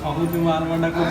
सबुठ मारमंडा कर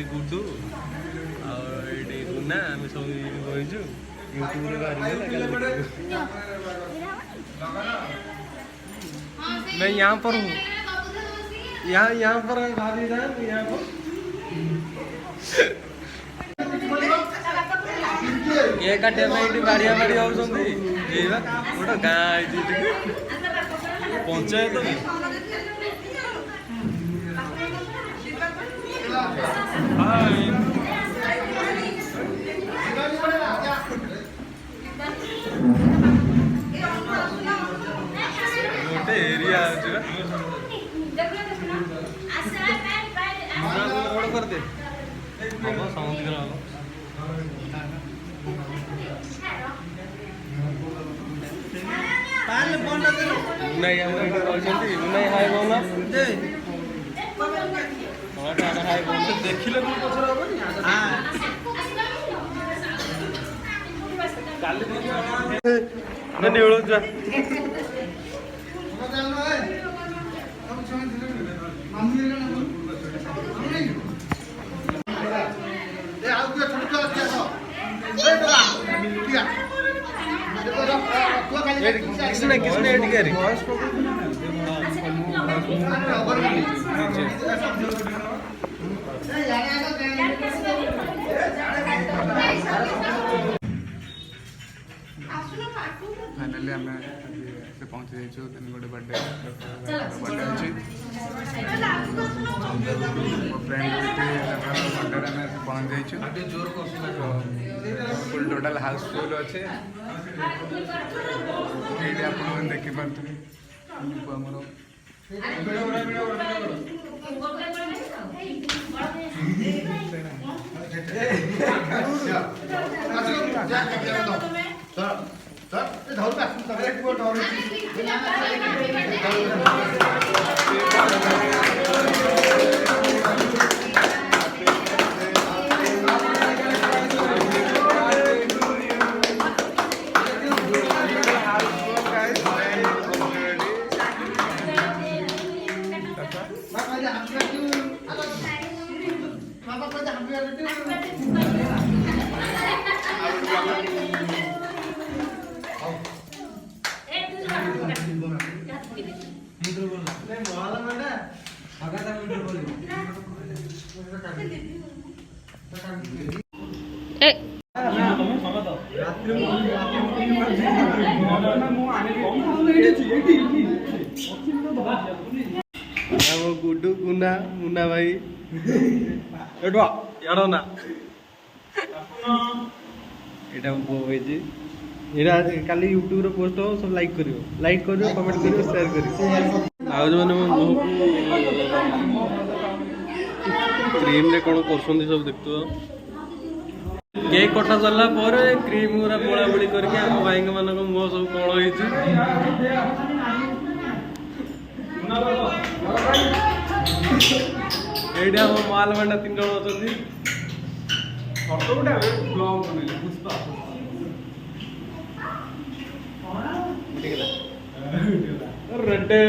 गुड्डू आगे गुना आम सब बहीचु मैं यहाँ पर हूँ यहाँ पर भाभी यहाँ पर ये काटे में बाड़िया बाड़ी होती गोटे गाँ पंचायत गोटे एरिया कर दे समुद्र नहीं नहीं हाय बोला देखिले फाइनाली आम पहुँची जाइए गोटे बर्थडे अच्छी फ्रेंड बर्थडे आम पहुँच जाइए फुल टोटाल हाउसफुल अच्छे ये आप देखिपे गुडू गुना मुना भाई एडवा यार ना एटा मो होइजी एटा काली YouTube रे पोस्ट हो सब लाइक करियो कमेंट करियो शेयर करियो आ जो माने मो क्रीम रे कोन करछन सब देखतो केक कटा चलला पर क्रीम पूरा बोला बोली करके हम भाई मान मुह सब कण होइछि एटा हम माल मंडा 3 जण अछंती फोटो उठा ब्लॉग बनेले पुष्पा रेडे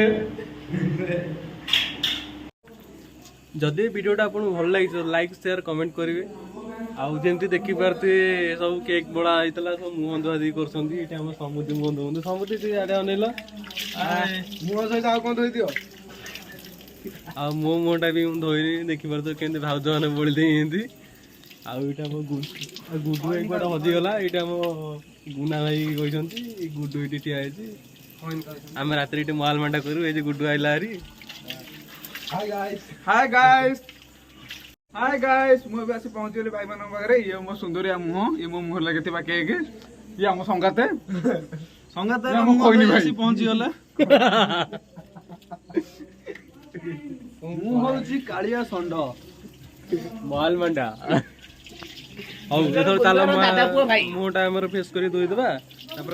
जदि वीडियोटा आपको भल लगी लाइक शेयर कमेंट करेंगे आउ जमी देखिपारे सब केक बड़ा होता सब मुह धुआधुई कर समुद्री मुह धुंतु समुद्री से आड़े अनेल मुह सहित आउ कौन धोई दियो आ मो मुहटा भी धोनी देखिपारे केमती भाउज मैंने बोली देती आईटा मो गुडू भाई कौन हजिगला यहाँ मो गुना भाई कहते गुडू ये ठिया आम रात माल मांडा करूँ ये गुडू आइला हारी हाय गाइस मु आसी पहुंची भाई मान पाखे ये मो सुंदरिया मुह ये मो मुह लगे केक ये आम संगाते पहुंची गला मुह हूँ कालिया षंड माल मंडा चल मुहटा फेस कर धोईदेवा घर